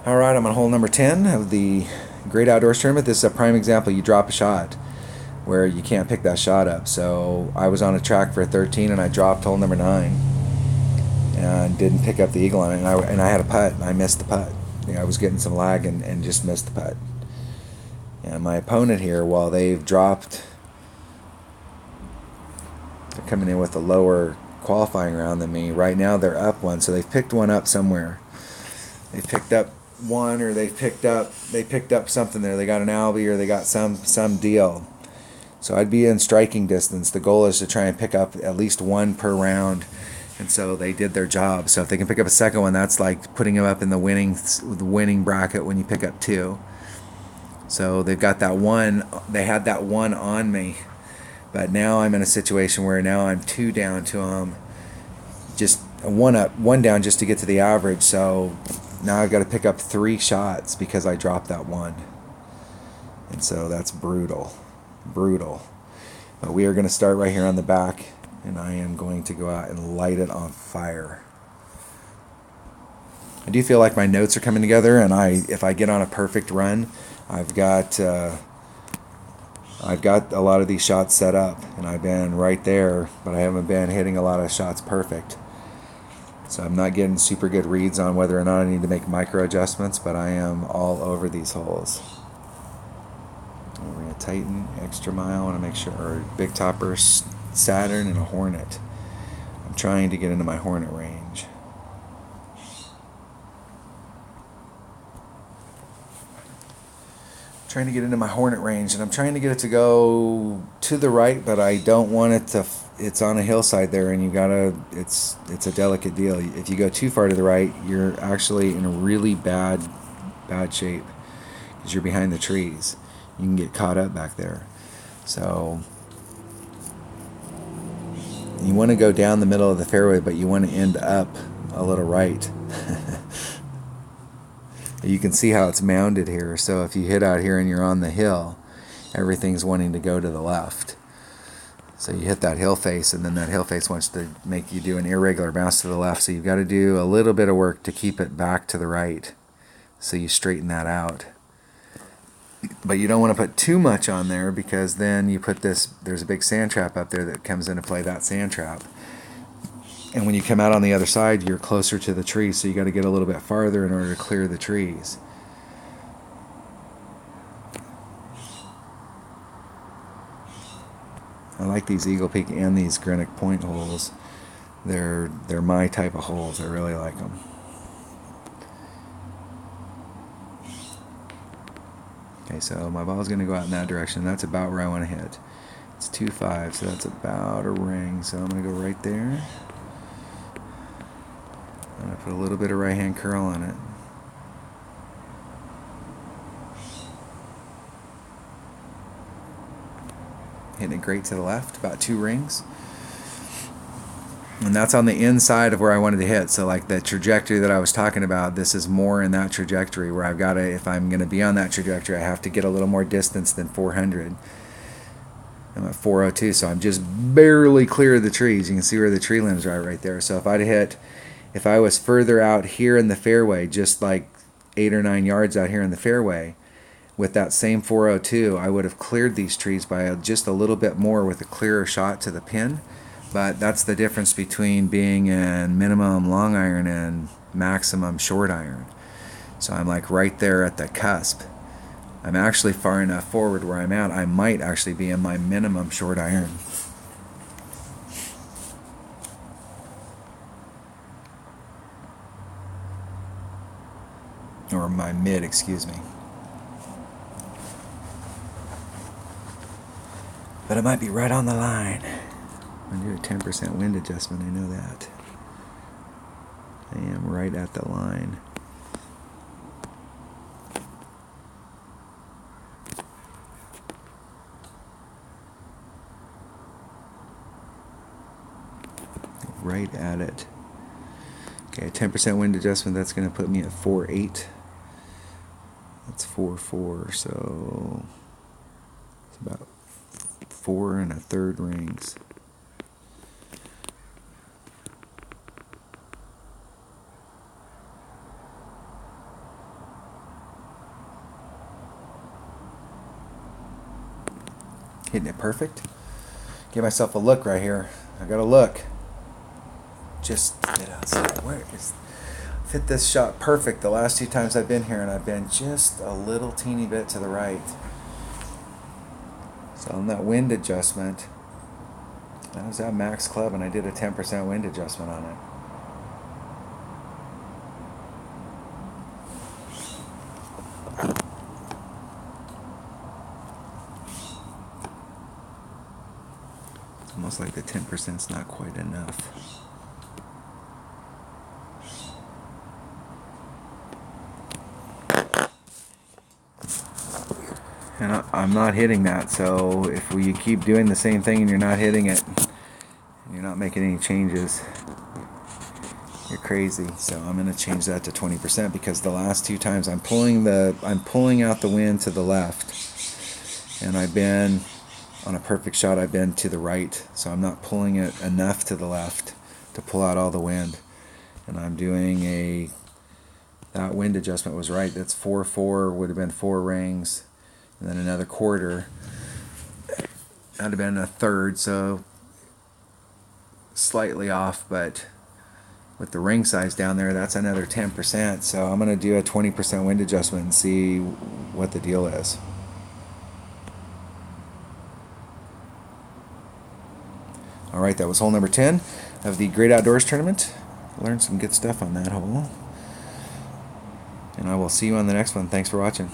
All right, I'm on hole number 10 of the Great Outdoors Tournament. This is a prime example. You drop a shot where you can't pick that shot up. So I was on a track for a 13 and I dropped hole number 9 and didn't pick up the eagle on it. And I had a putt and I missed the putt. I was getting some lag and just missed the putt. And my opponent here, while they've dropped, they're coming in with a lower qualifying round than me. Right now they're up one, so they've picked one up somewhere. They picked up one, or they picked up something there. They got an albie, or they got some deal. So I'd be in striking distance. The goal is to try and pick up at least one per round, and so they did their job. So if they can pick up a second one, that's like putting them up in the winning bracket when you pick up two. So they've got that one. They had that one on me, but now I'm in a situation where now I'm two down to them, just one up, one down just to get to the average. So now I've got to pick up 3 shots because I dropped that one. And so that's brutal. Brutal. But we are going to start right here on the back, and I am going to go out and light it on fire. I do feel like my notes are coming together, and if I get on a perfect run, I've got a lot of these shots set up, and I've been right there, but I haven't been hitting a lot of shots perfect. So I'm not getting super good reads on whether or not I need to make micro adjustments, but I am all over these holes. We're going to Titan, Extra Mile, I want to make sure, or Big Topper, Saturn, and a Hornet. I'm trying to get into my Hornet range. Trying to get into my Hornet range, and I'm trying to get it to go to the right, but I don't want it to. It's on a hillside there, and you gotta. It's a delicate deal. If you go too far to the right, you're actually in a really bad shape because you're behind the trees. You can get caught up back there. So you want to go down the middle of the fairway, but you want to end up a little right. You can see how it's mounded here. So if you hit out here and you're on the hill, everything's wanting to go to the left. So you hit that hill face, and then that hill face wants to make you do an irregular bounce to the left. So you've got to do a little bit of work to keep it back to the right. So you straighten that out. But you don't want to put too much on there, because then you put this, there's a big sand trap up there that comes into play, that sand trap. And when you come out on the other side, you're closer to the trees, so you got to get a little bit farther in order to clear the trees. I like these Eagle Peak and these Greenock Point holes. They're my type of holes. I really like them. Okay, so my ball's going to go out in that direction. That's about where I want to hit. It's 2-5, so that's about a ring. So I'm going to go right there. I'm going to put a little bit of right-hand curl on it. Hitting it great to the left, about 2 rings. And that's on the inside of where I wanted to hit. So like the trajectory that I was talking about, this is more in that trajectory where I've got to, if I'm going to be on that trajectory, I have to get a little more distance than 400. I'm at 402, so I'm just barely clear of the trees. You can see where the tree limbs are right there. So if I was further out here in the fairway, just like 8 or 9 yards out here in the fairway, with that same 402, I would have cleared these trees by just a little bit more with a clearer shot to the pin. But that's the difference between being in minimum long iron and maximum short iron. So I'm like right there at the cusp. I'm actually far enough forward where I'm at, I might actually be in my minimum short iron. Or my mid, excuse me. But it might be right on the line. I'm going to do a 10% wind adjustment, I know that. I am right at the line. Right at it. Okay, 10% wind adjustment, that's going to put me at 4.8. That's 4.4, so it's about 4 1/3 rings. Hitting it perfect. Give myself a look right here. I got a look. Just get outside. Where is... hit this shot perfect the last 2 times I've been here, and I've been just a little teeny bit to the right. So on that wind adjustment, that was at Max Club, and I did a 10% wind adjustment on it. It's almost like the 10% is not quite enough. And I'm not hitting that, so if you keep doing the same thing and you're not hitting it, you're not making any changes, you're crazy. So I'm going to change that to 20%, because the last 2 times I'm pulling out the wind to the left, and I've been on a perfect shot, I've been to the right, so I'm not pulling it enough to the left to pull out all the wind. And I'm doing that wind adjustment was right. That's 4/4, would have been 4 rings. And then another quarter, that'd have been a third, so slightly off, but with the ring size down there, that's another 10%. So I'm going to do a 20% wind adjustment and see what the deal is. All right, that was hole number 10 of the Great Outdoors Tournament. Learned some good stuff on that hole. And I will see you on the next one. Thanks for watching.